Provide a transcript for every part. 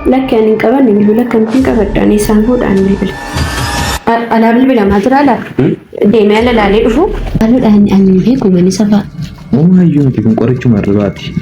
لك يعني كمان يقول لك كم تين كبر داني سانفود عن بيبل أنا بيبل ما ترى لا ديم على لا ليه قالوا أن بيكو من سبا ما يجون تكون قريتش مراتي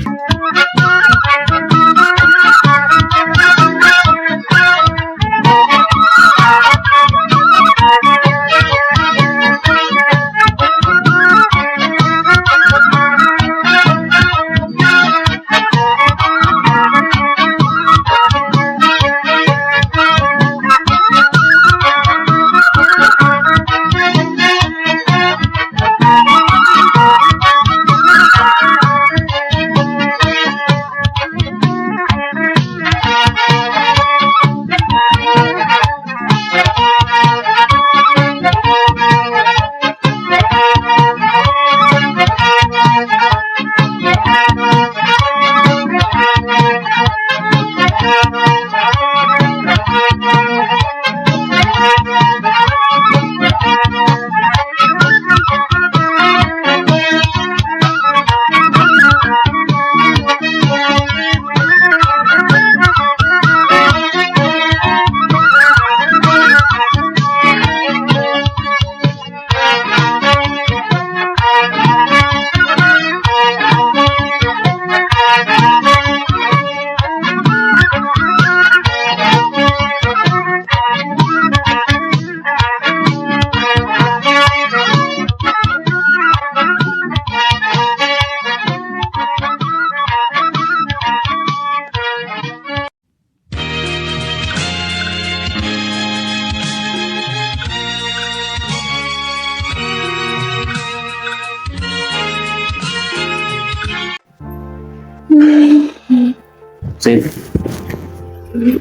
زين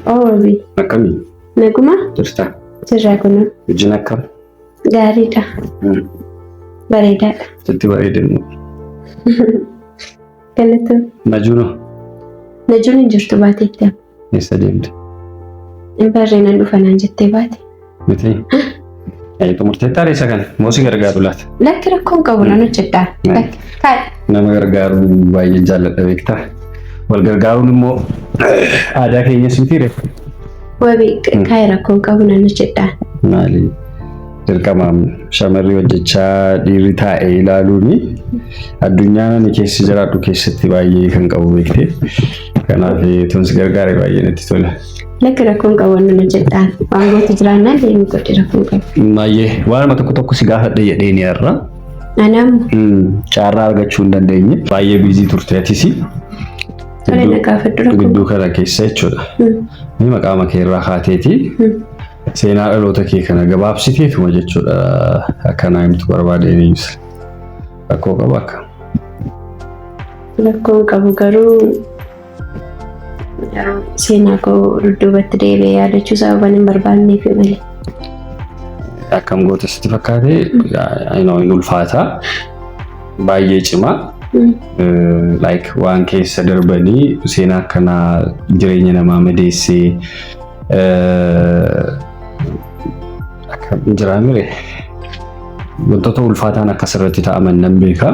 أوه نكمل نقوم ترتا تراكنا جنكر غاريدا بريدا تتي بريدا كنتو نجوني جرت باتيتا يسديمت امبارينا نفنا جتي باتي متى أي تمرتي تاري سكان موسي غرغارولات لك ركون قولنا جدا لك كاي نما غرغارو باي جالت بيكتا والغرغارون مو عادا كينيا سمتيره وبي كاي ركون قولنا جدا مالي dirqamam shamarri hojjechaa dhiirri taa'ee ilaaluuni addunyaan ni keessi jiraatu keessatti baay'ee kan qabu beekte kanaaf tons gargaare baay'ee natti tola لك ركون قولنا جدا وانغوت جرانا ديمي قد ركون قول baay'ee waan tokko si gaafadhe jedheeni irra anam caarraa argachuu hin dandeenye baay'ee biizii turteetisi tole na gaafadhu rukun gidduu kana keessa jechuudha ni maqaama kee irraa kaateeti seenaa dhaloota kee kana gabaabsiteetuma jechuudha akkanaa himtu barbaadeen ibsa rakkoo qabu akka rakkoon qabu garuu seenaa koo dudduubatti deebi'ee yaadachuu sababa hin barbaanneef malee akkam goota sitti fakkaate hin ulfaata baay'ee cimaa like waan keessa darbanii seenaa akkanaa jireenya namaa madeessee akkam jiraamire wantoota ulfaataan akkas irratti ta'aman nan beeka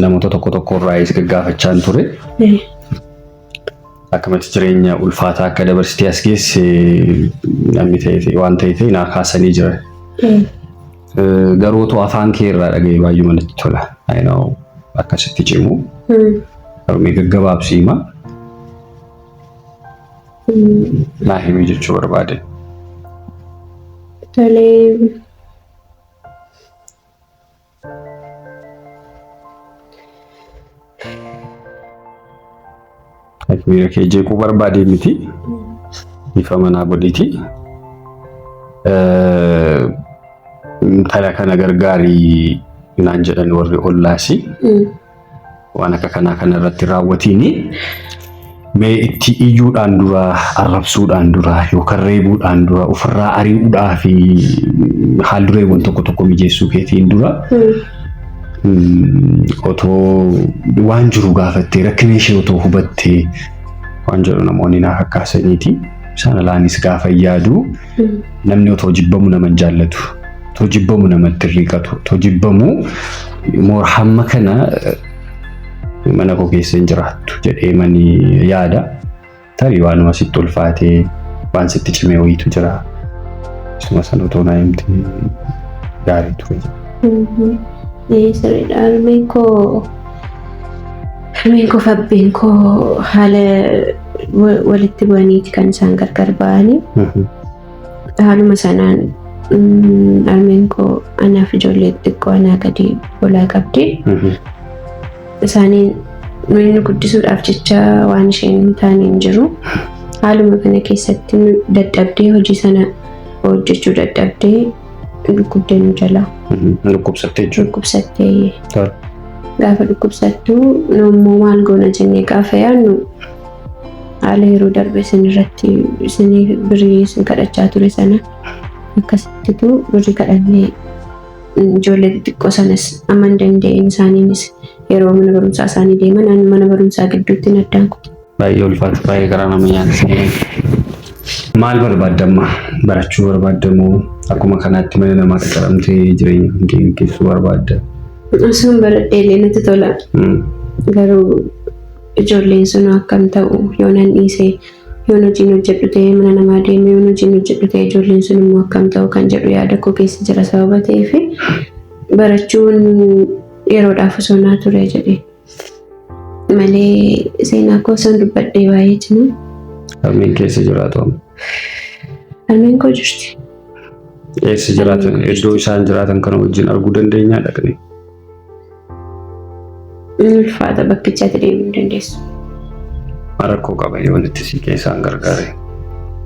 namoota tokko irraa is gaggaafachaan ture akkamatti jireenya ulfaataa akka dabarsitee as geesse namni ta'e waan ta'e naa kaasanii jira garuu afaan kee irraa dhaga'ee baay'ee manatti tola I know akkasitti cimu mee gaggabaabsiima naa himii jechuu barbaade tolee miira kee jeequu barbaade miti ifa manaa godhiti tala kana gargaarii naan jedhan warri ollaasi waan akka kanaa kana irratti raawwatiini mee itti iyyuudhaan dura arrabsuudhaan dura yookaan reebuudhaan dura ofirraa ari'uudhaa fi haal dureewwan tokko mijeessuu keetiin dura otoo waan jiru gaafattee rakkina ishee otoo hubattee waan jedhu namoonni naaf akkaasaniiti isaan alaanis gaafa yaadu namni otoo jibbamu nama jaallatu otoo jibbamu namatti riiqatu otoo jibbamu moor hamma kana mana koo keessa hin jiraattu jedhee mani yaada tarii waanuma sitti ulfaatee waan sitti cimee wayiitu jira. Isuma sana otoo naa himte gaarii ture. Sirriidha. Harmeen koo fabbeen koo haala walitti bu'aniiti kan isaan gargar ba'anii. Haaluma sanaan harmeen koo anaaf ijoollee xiqqoo anaa gadi olaa qabdi. Isaaniin nuyi guddisuudhaaf jecha waan isheen taane hin jiru. Haaluma kana keessatti dadhabdee hojii sana hojjechuu dadhabdee dhukkubdee nu jala. Dhukkubsattee jechuudha. Dhukkubsattee. Gaafa dhukkubsattu nammoo maal goona jennee gaafa yaadnu haala yeroo darbe isinirratti isinii birrii isin kadhachaa ture sana akkasittitu birrii kadhannee ijoollee xixiqqoo sanas amma hin dandeenye isaaniinis yeroo mana barumsaa isaanii deeman mana barumsaa gidduutti addaan kutu. Baay'ee ulfaata baay'ee garaa nama nyaata. Maal barbaadamma barachuu barbaadamu akkuma kanaatti mana namaa qacaramtee jireenya kan gaggeessuu barbaadda. Osoo baradhee natti tola. Garuu ijoolleen sun akkam ta'u yoo nan dhiisee yoo hojiin hojjedhu ta'ee mana namaa deemee yoo hojiin hojjedhu ta'ee ijoolleen sun immoo akkam ta'u kan jedhu yaada koo keessa jira sababa ta'eef barachuun yeroodhaaf osoo naa ture jedhee malee seenaa koo osoo dubbadhee baay'ee cimaa. Harmeen keessa jiraatu amma. Harmeen koo jirti. Keessa jiraatan iddoo isaan jiraatan kana wajjin arguu dandeenyaa dhaqne. Ulfaata bakkichaatti deemuu hin dandeessu. Rakkoo qaba yoo itti si keessaan gargaare.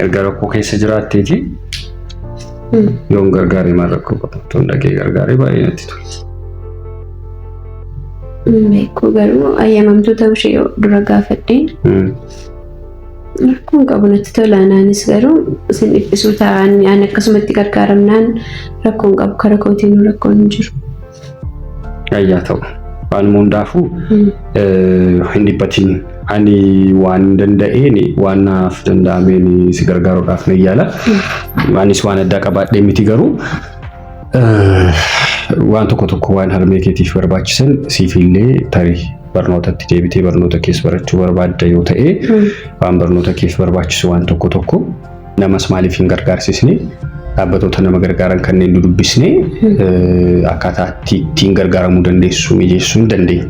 Erga rakkoo keessa jiraatteeti yoo hin gargaare maal rakkoo qaba? Toon dhaqee gargaaree baay'ee natti tola. Beekuu garuu ayyamamtuu ta'uu ishee dura gaafadheen rakkoon qabu natti tola. Anaanis garuu isin dhiphisuu ta'an akkasumatti gargaaramnaan rakkoon qabu karaa kootiin rakkoon hin jiru. Ayyaa ta'u. Waan hundaafuu hin dhiphatin. Ani waan danda'een waan naaf danda'ameen si gargaaruudhaaf nan yaala. Anis waan addaa qabaadhee miti garuu waan tokko waan harmee keetiif barbaachisan siifillee tarii barnootatti deebitee barnoota keessa barachuu barbaadda yoo ta'e waan barnoota keessa barbaachisu waan tokko namas maaliif hin gargaarsisne dhaabbatoota nama gargaaran kanneen dubbisne akkaataa ittiin gargaaramuu dandeessu mijeessuu hin dandeenya.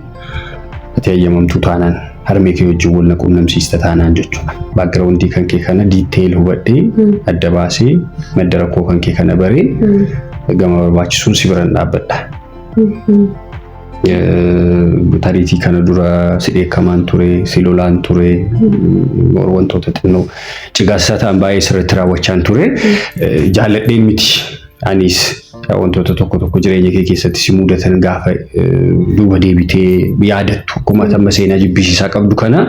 Ati ayyamamtuu taanaan harmee kee wajjin wal quunnamsiista taanaan jechuudha. Baagiraawundii kan kee kana diiteeyil hubadhee adda baasee madda rakkoo kan kee kana baree gama barbaachisuun si biraan dhaabbadha. Tariitii kana dura si dheekkamaan ture, si lolaan ture, wantoota xinnoo cigaasisaa ta'an baay'ee sirriitti raawwachaan ture. Jaalladheen miti. Anis wantoota tokko jireenya kee keessatti si mudatan gaafa duuba deebitee yaadattu akkuma amma seenaa jibbisiisaa qabdu kana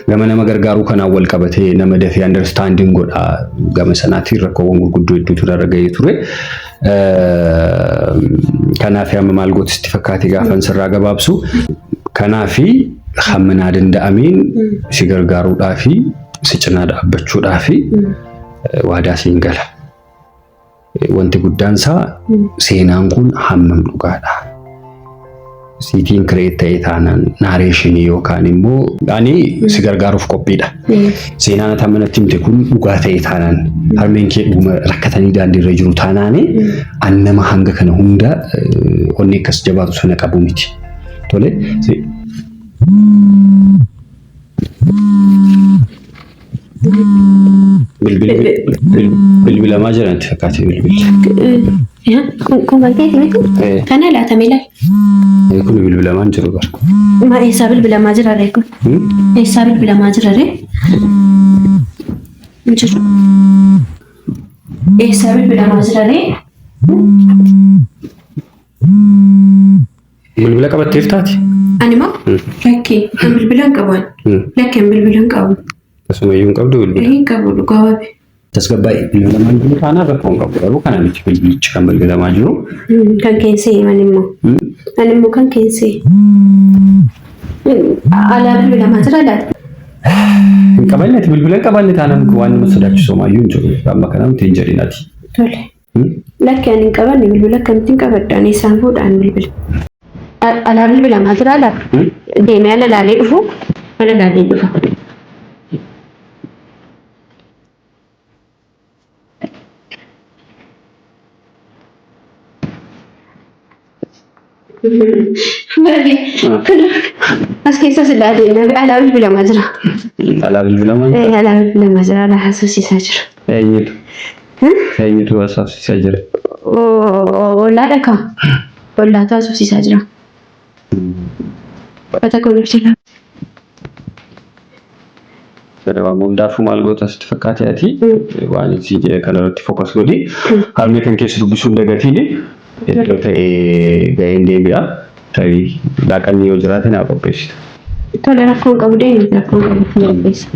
gama nama gargaaruu kanaan wal qabatee nama dafee understanding godha gama sanaatiin rakkoowwan gurguddoo hedduutu irra gahee ture. Kanaaf amma maal gootisti fakkaate gaafan sirraa gabaabsu. Kanaaf hamminaa danda'ameen si gargaaruudhaa fi si cinaa dhaabbachuudhaa fi waadaa siin gala. Wanti guddaan isaa seenaan kun hammam dhugaadha. Siitiin kireet ta'ee taanaan naareeshinii yookaan immoo ani si gargaaruuf qophiidha. Seenaan ati manatti himte kun dhugaa ta'ee taanaan harmeen kee dhuma rakkatanii daandiirra jiru taanaan an nama hanga kana hunda onni akkas jabaatu sana qabu miti. Tole. Bilbila maal jedhamti fakkaate bilbilli? Kun baay'ee miti. Kana laata miila? Kun bilbila maal jiru bara? Ma eessaa bilbila maal jira ree kun? Eessaa bilbila maal jira ree? Jiru. Eessaa bilbila maal jira ree? Bilbila qabatteef taati? Ani moo? Lakkee kan bilbila hin qabu. Lakkee bilbila hin qabu. Akkasumayyuu hin qabdu bilbila? Hin qabu dhugaa wabi. Tasgabbaa'ee bilbilamaa jiru taanaan rakkoo hin qabu garuu kana miti bilbilichi kan bilbilamaa jiru. Kan keensee man immoo. Ani immoo kan keensee. Alaa bilbilamaa jira laata? Hin qabanne bilbila hin qabanne taanaan waan nama sodaachisu maayyuu hin jiru. Amma kana nuti hin jedhinaati. Tole. Lakkee ani hin qabanne bilbila akkamittiin qabadhaan isaan fuudhaan bilbila. Alaa bilbilamaa jira laata? Deemee ala laalee dhufu ala laalee dhufa. Bagi. As keessa silaa deemnee alaa bilbila majira. Alaa bilbila alaa bilbila majira alaa haasofsiisaa jira. Eenyutu? Eenyutu haasofsiisaa jira? Ollaadha kaa. Ollaatu haasofsiisaa jira. Bata kunuuf jira. Waan hundaafuu maal goota sitti fakkaate waan itti kanarratti fokas godhi harmee kan keessa dubbisuun dagatiin iddoo ta'ee ga'een deebi'a ta'ee laaqanni yoo jiraate naa qopheessita. Tole rakkoon qabu deemee rakkoon qabu qopheessa.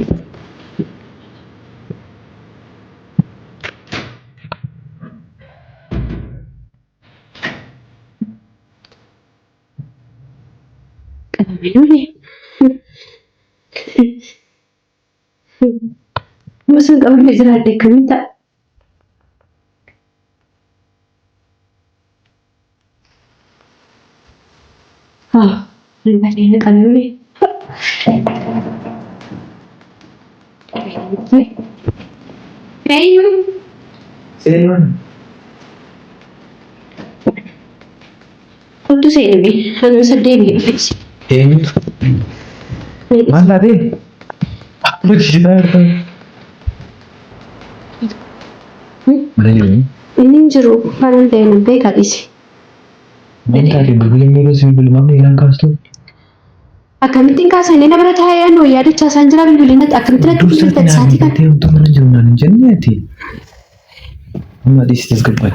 Qabameeruuni. Musun qabamee jiraate akkamiin ta'a? Bareedina qabameeruuni. Eenyu? Seenuun. Kottu seename hanga saddeebiin dhufeessi. Eenyutu? Maal taatee? Hojjetaa jirtan. Mana jiru? Inni hin jiru waan ta'e nan beekaa dhiise. Maal taatee bilbila yeroo si bilbila mamni ilaan kaastu? Akkamittiin kaasa inni nama taa'ee yaaduu yaadachaa isaan jira bilbilinatti akkamittiin akka bilbilta isaatii kan. Dursatti wantoota mana jiru naan hin jenne ati. Amma dhiisitis gabbaan.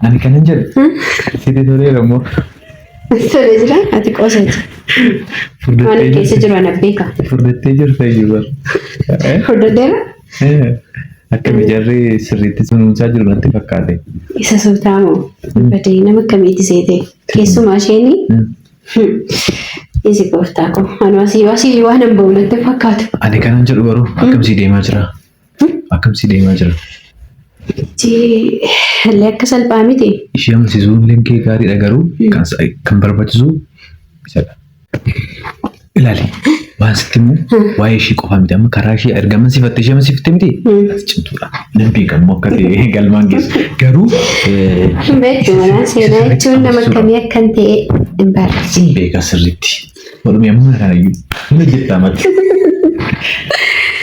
Ani kanan jedhu. Sitti toleera immoo. Tole jira ati qooseeti. Waan keessa jiru ana beeka. Furdattee jirta iyyuu bara. Furdaddeera? Akka mijarri sirriitti sunuunsaa jiru natti fakkaate. Isa sootaamoo badee nama akkamiiti seete keessumaa isheenii. Isi gooftaa koo anu asii waan hin bahu natti fakkaatu. Ani kanan jedhu garuu akkamsii deemaa jira? Akkamsii deemaa jira? Illee akka salphaa miti. Ishee amansiisuun leenkee gaariidha garuu kan barbaachisu isadha. Ilaali waan sitti immoo waa'ee ishee qofa miti amma karaa ishee erga amansiifatte ishee amansiifte miti as cimtuudha. Nan beekamu akka ta'e galmaan geessu garuu. Beektu mana seenaa jechuun nama akkamii akkan ta'e hin barreessi. Sin beeka sirriitti. Walumii amma kanayyuu hin jettamatti.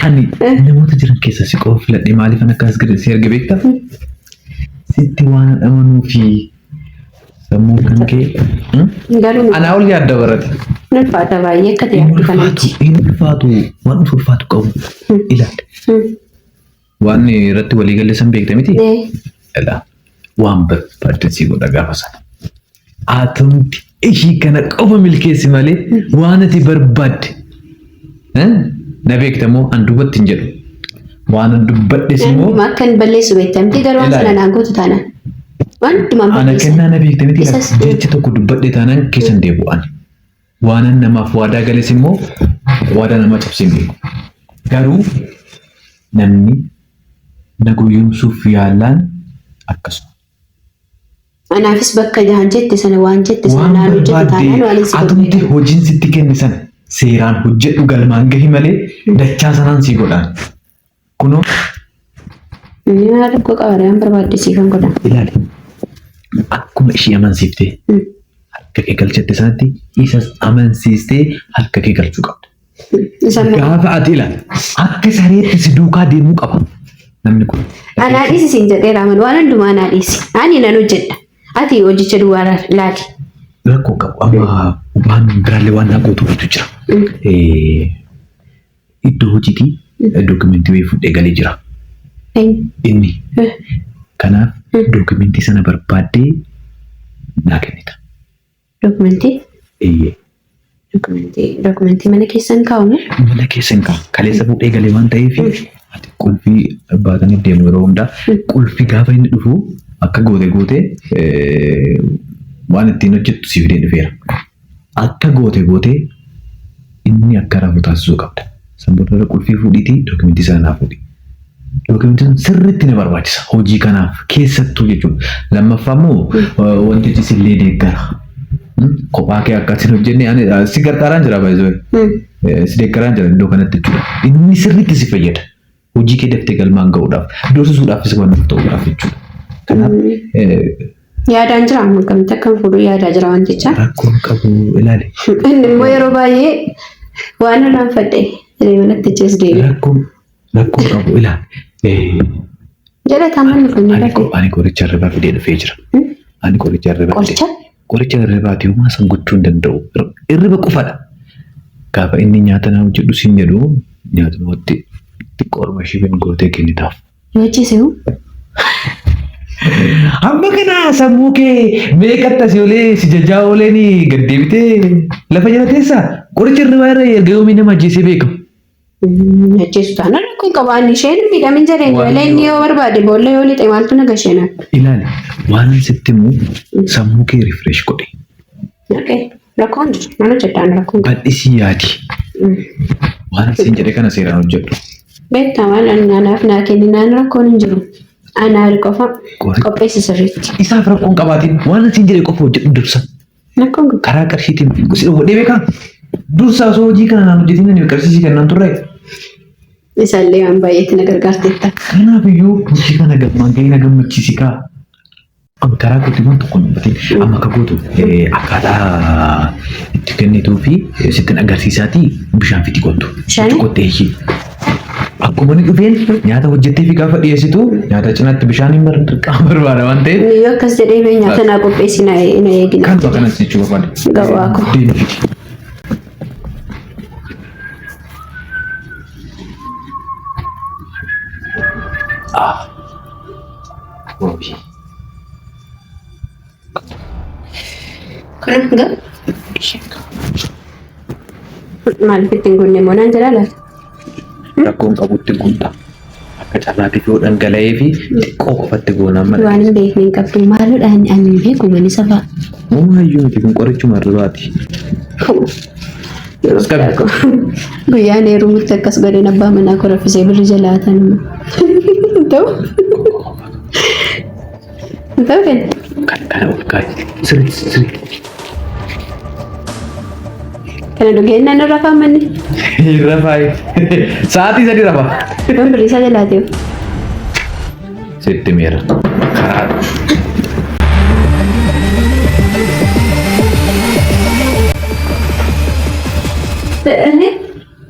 Ani namoota jiran keessa si qofa filadhee maaliif akkas si erga beektaa? Sitti waan amanuu fi sammuu kan kee. Anaa ol yaadda barate. Ulfaata baay'ee akka ta'e akka kanaatti. Hin ulfaatu waan ulfaatu qabu ilaali. Waan irratti walii galee san beekta miti? Ilaa waan barbaadde godha gaafa sana. Atumti ishii kana qofa milkeessi malee waan ati barbaadde. Na beekta moo an dubbatti hin jedhu. Waan an dubbadhes immoo. Akka hin balleessu beektamti garuu waan sana naan gootu taanaan. Waan dhumaan balleessu. Ana kennaa na beekta miti jecha tokko dubbadhe taanaan keessan deebi'an. Waan an namaaf waadaa gales immoo waadaa nama cabsee beeku. Garuu namni na gowwoomsuuf yaalaan akkasuma. Anaafis bakka jahan jette sana waan jette sana naan hojjetu taanaan waan isa atumti hojiin sitti kenne sana seeraan hojjedhu galmaan gahi malee dachaa sanaan si godhaan. Kunoo. Inni haala koo qabaraan barbaadde kan godhan. Ilaali. Akkuma ishee amansiiftee harka kee galchatte sanatti isas amansiistee harka kee galchuu qabda. Gaafa ati ilaali akka sareetti si duukaa deemuu qaba namni kun. Anaa dhiisi siin jedheera aman waan hundumaa anaa dhiisi. Ani nan hojjedha. Ati hojicha duwwaa laali. Rakkoo qabu amma waan biraallee waan naa gootuutu jira. Iddoo hojiitii dookumentii wayii fudhee galee jira. Inni kanaaf dookumentii sana barbaaddee naa kennita. Dookumentii? Eeyyee. Dookumentii mana keessan kaa'ume? Mana keessan kaa'u. Kaleessa fuudhee galee waan ta'eef qulfii baatanii deemu yeroo hundaa qulfii gaafa inni dhufu akka goote waan ittiin hojjettu si fidee dhufeera. Akka goote inni akka raafu taasisuu qabda. Sanboota qulfii fuudhiitii dookumentii sana naa fuudhi. Dookumentiin sirriitti na barbaachisa hojii kanaaf keessattuu jechuudha. Lammaffaa immoo wantichi sillee deeggara. Kophaa kee akkasiin hojjenne si gargaaraan jira baay'ee. Si deeggaraan jira iddoo kanatti jechuudha. Inni sirriitti si fayyada. Hojii kee daftee galmaan ga'uudhaaf, doorsisuudhaafis waan nuuf ta'uudhaaf jechuudha. Kanaaf Yaadaan jira amma akkamitti akkam fuudhuu yaadaa jira wanticha. Rakkoon qabu ilaali. Inni immoo yeroo baay'ee waan irraan fadhe manatti jees deebi. Rakkoon qabu ilaali. Jala tamanni kun ani qoricha irraa fidee dhufee jira. Ani qoricha irraa fidee. Qoricha irraa tiyyuu maasan gochuu hin danda'u. Irriba qofadha. Gaafa inni nyaata naa hojjedhu siin jedhu nyaata namatti xiqqoo orma shibin gootee kennitaaf. Yoochiseewu. Amma kana sammuu kee meeqatti asii olee si jajaa ooleen gad deebitee lafa jala teessaa qoricha irraa irra erga yoomii nama ajjeesee beekamu. Ajjeesu taanaan rakkoon qabaan isheen miidhamin jedheen malee inni yoo barbaade boolla yoo lixe maaltu naga isheenaan. Ilaali waan sitti immoo sammuu kee rifresh godhe. Rakkoon jiru mana jedhaan rakkoon. Bal'isii yaadi. Waan siin jedhe kana seeraan hojjedhu. Beektaa maal anaaf naa kenninaan rakkoon hin jiru. Anaa qofa qopheessi sirriitti. Isaaf rakkoon qabaatiin waan siin jedhe qofa hojjedhu dursa. Rakkoon karaa qarshiitiin gosi hodhee beekaa. Dursa osoo hojii kana naan hojjetiin qarshiisii kennan turre. Isaallee waan baay'eetti na gargaarteetta. Kanaaf iyyuu hojii kana gammaan gahee na gammachiisi kaa. Karaa kootii waan tokko hin batin amma akka gootu akkaataa itti kennituu fi sittin agarsiisaatii bishaan fiti qottu. Bishaan? Qottee ishii. Akkuma ni dhufeen nyaata hojjettee fi gaafa dhiyeessitu nyaata cinaatti bishaan hin barbaada waan ta'eef. Yoo akkas jedhee nyaata naa qopheessi na eegina. Kan bakka kanas jechuu barbaade. Gabaa koo. Deemi fiti. Wabii. Kun enggak? Maaliif ittiin gunne moo naan jedhaa laata? Rakkoon qabutti gunda. Akka carraatti yoo dhangala'ee fi xiqqoo qofatti goonaan mala. Waan hin beekne hin qabdu maalidhaan ani beeku mani safaa. Uumayyuu miti kun qorichuma irraati. Guyyaan heerumutti akkas godheen abbaa manaa koo raffisee birri jalaatan. Ta'u? Ta'u kenna? Kana ol kaa'e. Sirriitti. Kana dhugeen naannoo rafaa manni? Rafaa. Sa'aatii sadii rafa. Waan birrii isaa jalaateef. Sitti meera. Karaa.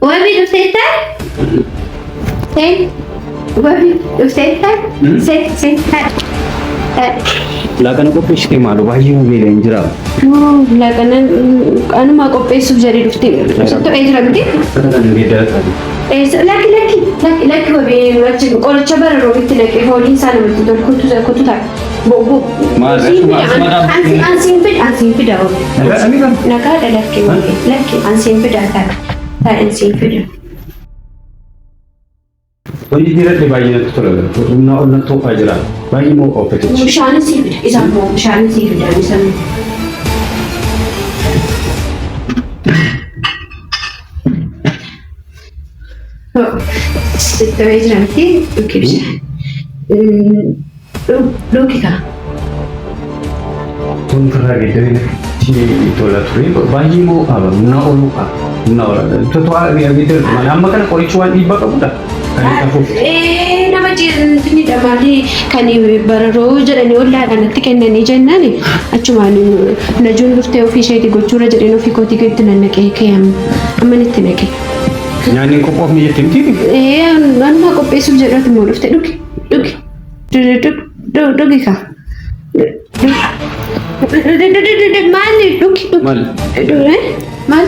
Wabii dhufteettaa? Wabii dhufteettaa? Seetaa. Laaqana qopheessitee maaloo baay'ee beelaan jira. Laaqana anuma qopheessuuf jedhee dhuftee sitti jira miti? Lakki wabii qoricha bararoo itti naqee fooliin isaa namatti tolu kutu ta'a. Ansiin fida wabii. Nagaadha lakki wabii. Lakki ansiin fida ta'a. Ansiin fida. Hojii jireenya baay'ee natti tola. Humna ol natti ho'aa jira. Baay'ee moo oofetetti. Bishaan sii fida. Isaan moo bishaan sii fida. Isaan. Sitti jiranti dhukkee bishaan. Dhukkee kaa. Kun karaa geejjibni tola ture. Baay'ee moo humna ol ho'aa. Humna ol ho'aa. Toto'aa geejjibni amma kana qorichi waan dhiibbaa qabudha. Nama jirtini dhamaalee kan bararoo jedhanii ollaa kanatti kennanii jennaan achumaan najuun dhuftee ofii isheeti gochuura jedheen ofii kootii itti nannaqee keeyyamu amma itti naqe. Nyaanni qophoofni jettee miti? Anuma qopheessuuf jedhati immoo dhufte dhugi kaa. Maali dhugi? Maal?